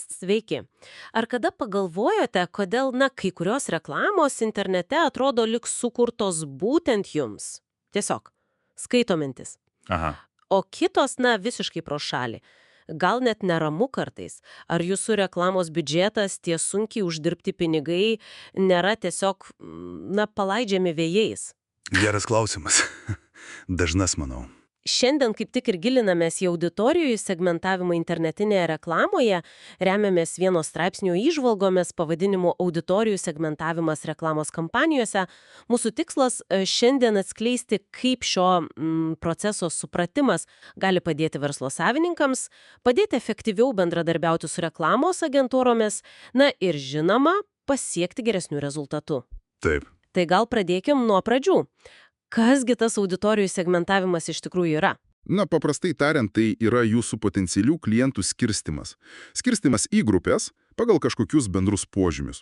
Sveiki. Ar kada pagalvojote, kodėl, kai kurios reklamos internete atrodo lyg sukurtos būtent jums? Tiesiog. Skaito mintis. Aha. O kitos, visiškai pro šalį. Gal net neramu kartais. Ar jūsų reklamos biudžetas, tie sunkiai uždirbti pinigai, nėra tiesiog, palaidžiami vėjais? Geras klausimas. Dažnas, manau. Šiandien kaip tik ir gilinamės į auditorijų segmentavimą internetinėje reklamoje, remiamės vieno straipsnio įžvalgomis pavadinimu Auditorijų segmentavimas reklamos kampanijose. Mūsų tikslas šiandien atskleisti, kaip šio proceso supratimas gali padėti verslo savininkams, padėti efektyviau bendradarbiauti su reklamos agentūromis, ir žinoma, pasiekti geresnių rezultatų. Taip. Tai gal pradėkim nuo pradžių. Kasgi tas auditorijų segmentavimas iš tikrųjų yra? Paprastai tariant, tai yra jūsų potencialių klientų skirstimas. Skirstimas į grupės pagal kažkokius bendrus požymius.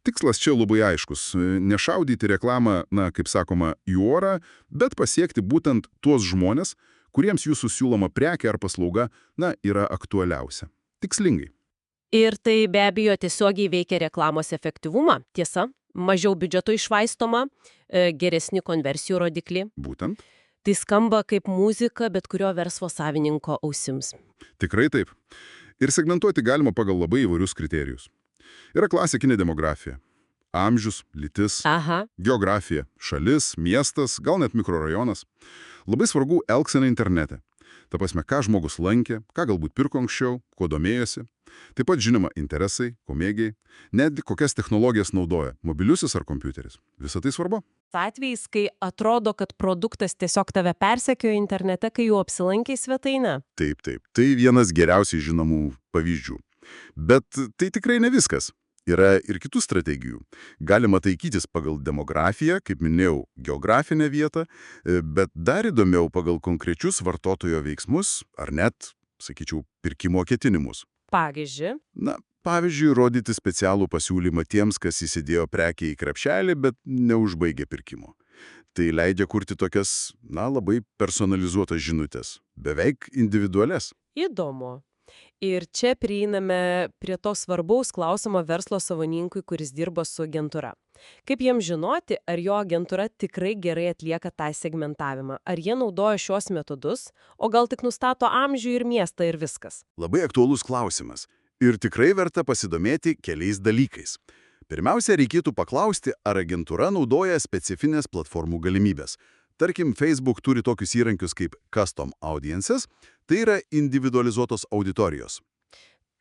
Tikslas čia labai aiškus – nešaudyti reklamą, kaip sakoma, į orą, bet pasiekti būtent tuos žmonės, kuriems jūsų siūloma prekė ar paslauga, yra aktualiausia. Tikslingai. Ir tai be abejo tiesiogiai veikia reklamos efektyvumą, tiesa? Mažiau biudžeto išvaistoma, geresni konversijų rodiklį. Būtent. Tai skamba kaip muzika bet kurio verslo savininko ausims. Tikrai taip. Ir segmentuoti galima pagal labai įvairius kriterijus. Yra klasikinė demografija. Amžius, lytis, geografija, šalis, miestas, gal net mikrorajonas. Labai svarbu elgsena internete. Ta prasme, ką žmogus lankė, ką galbūt pirko anksčiau, kuo domėjosi. Taip pat žinoma interesai, pomėgiai, netgi kokias technologijas naudoja, mobiliusis ar kompiuteris. Visą tai svarbu. Atvejais, kai atrodo, kad produktas tiesiog tave persekioja internete, kai jau apsilankai svetainę. Taip. Tai vienas geriausiai žinomų pavyzdžių. Bet tai tikrai ne viskas. Yra ir kitų strategijų. Galima taikytis pagal demografiją, kaip minėjau, geografinę vietą, bet dar įdomiau pagal konkrečius vartotojo veiksmus ar net, sakyčiau, pirkimo ketinimus. Pavyzdžiui? Pavyzdžiui, rodyti specialų pasiūlymą tiems, kas įsidėjo prekę į krepšelį, bet neužbaigė pirkimo. Tai leidžia kurti tokias, labai personalizuotas žinutės, beveik individualias. Įdomu. Ir čia prieiname prie to svarbaus klausimo verslo savininkui, kuris dirba su agentūra. Kaip jiems žinoti, ar jo agentūra tikrai gerai atlieka tą segmentavimą? Ar jie naudoja šios metodus, o gal tik nustato amžių ir miestą ir viskas? Labai aktuolus klausimas. Ir tikrai verta pasidomėti keliais dalykais. Pirmiausia, reikėtų paklausti, ar agentūra naudoja specifinės platformų galimybės. Tarkim, Facebook turi tokius įrankius kaip Custom Audiences, tai yra individualizuotos auditorijos.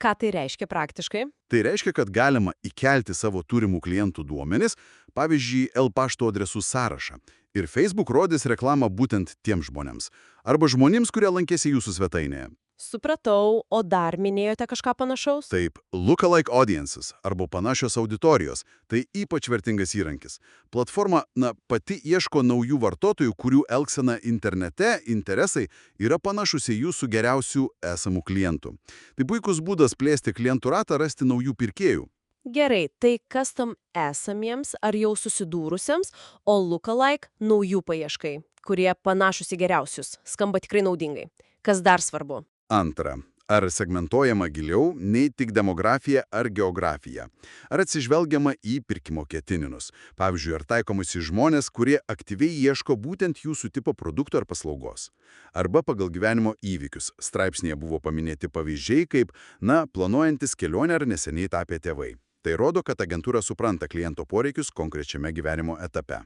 Ką tai reiškia praktiškai? Tai reiškia, kad galima įkelti savo turimų klientų duomenis, pavyzdžiui, pašto adresų sąrašą. Ir Facebook rodys reklamą būtent tiems žmonėms. Arba žmonėms, kurie lankėsi jūsų svetainėje. Supratau, o dar minėjote kažką panašaus? Taip, lookalike audiences arba panašios auditorijos – tai ypač vertingas įrankis. Platforma, pati ieško naujų vartotojų, kurių elgsena internete, interesai yra panašus į jūsų geriausių esamų klientų. Tai puikus būdas plėsti klientų ratą, rasti naujų pirkėjų. Gerai, tai custom esamiems ar jau susidūrusiems, o lookalike naujų paieškai, kurie panašus į geriausius. Skamba tikrai naudingai. Kas dar svarbu? Antra. Ar segmentuojama giliau nei tik demografija ar geografija? Ar atsižvelgiama į pirkimo ketinimus? Pavyzdžiui, ar taikomus į žmonės, kurie aktyviai ieško būtent jūsų tipo produkto ar paslaugos? Arba pagal gyvenimo įvykius. Straipsnėje buvo paminėti pavyzdžiai kaip, planuojantis kelionę ar neseniai tapę tėvai. Tai rodo, kad agentūra supranta kliento poreikius konkrečiame gyvenimo etape.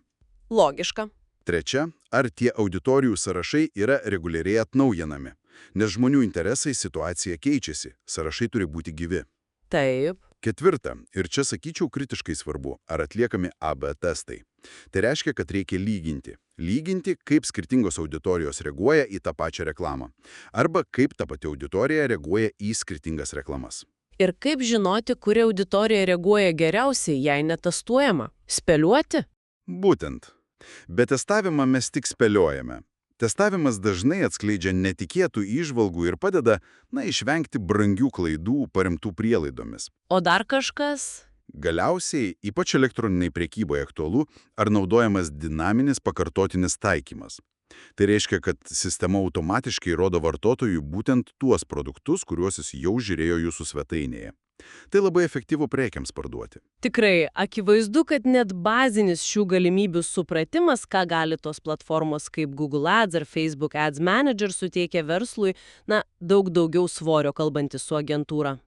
Logiška. Trečia, ar tie auditorijų sąrašai yra reguliariai atnaujinami? Nes žmonių interesai situacija keičiasi, sąrašai turi būti gyvi. Taip. Ketvirta, ir čia sakyčiau kritiškai svarbu, ar atliekami AB testai. Tai reiškia, kad reikia lyginti. Lyginti, kaip skirtingos auditorijos reaguoja į tą pačią reklamą. Arba kaip ta pati auditorija reaguoja į skirtingas reklamas. Ir kaip žinoti, kuri auditorija reaguoja geriausiai, jei netestuojama? Spėliuoti? Būtent. Bet testavimą mes tik spėliojame. Testavimas dažnai atskleidžia netikėtų įžvalgų ir padeda, išvengti brangių klaidų paremtų prielaidomis. O dar kažkas? Galiausiai, ypač elektroniniai prekyboje aktualu, ar naudojamas dinaminis pakartotinis taikymas. Tai reiškia, kad sistema automatiškai rodo vartotojui būtent tuos produktus, kuriuos jis jau žiūrėjo jūsų svetainėje. Tai labai efektyvu prekiams parduoti. Tikrai, akivaizdu, kad net bazinis šių galimybių supratimas, ką gali tos platformos kaip Google Ads ar Facebook Ads Manager suteikia verslui, daug daugiau svorio kalbantis su agentūra.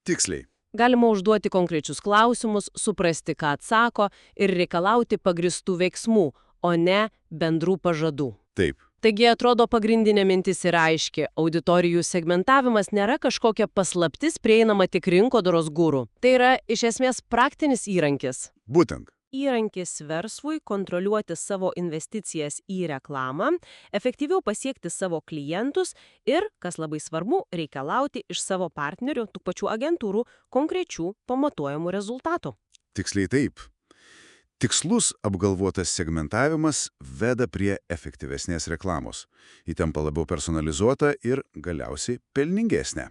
Tiksliai. Galima užduoti konkrečius klausimus, suprasti, ką atsako ir reikalauti pagristų veiksmų, o ne bendrų pažadų. Taip. Taigi, atrodo, pagrindinė mintis yra aiški. Auditorijų segmentavimas nėra kažkokia paslaptis prieinama tik rinkodaros gūrų. Tai yra, iš esmės, praktinis įrankis. Būtent. Įrankis verslui kontroliuoti savo investicijas į reklamą, efektyviau pasiekti savo klientus ir, kas labai svarbu, reikalauti iš savo partnerių, tų pačių agentūrų, konkrečių pamatuojamų rezultatų. Tiksliai taip. Tikslus apgalvotas segmentavimas veda prie efektyvesnės reklamos. Ji tampa labiau personalizuota ir galiausiai pelningesnė.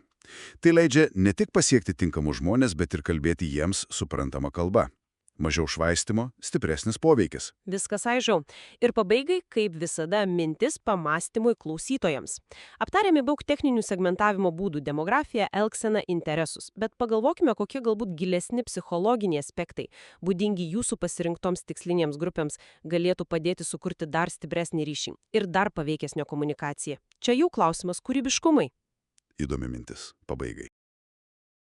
Tai leidžia ne tik pasiekti tinkamus žmonės, bet ir kalbėti jiems suprantamą kalbą. Mažiau švaistimo, stipresnis poveikis. Viskas aišku. Ir pabaigai, kaip visada, mintis pamastymui klausytojams. Aptarėme daug techninių segmentavimo būdų – demografiją, elgseną, interesus. Bet pagalvokime, kokie galbūt gilesni psichologiniai aspektai, būdingi jūsų pasirinktoms tikslinėms grupėms, galėtų padėti sukurti dar stipresnį ryšį ir dar paveikesnio komunikaciją. Čia jų klausimas kūrybiškumai. Įdomi mintis. Pabaigai.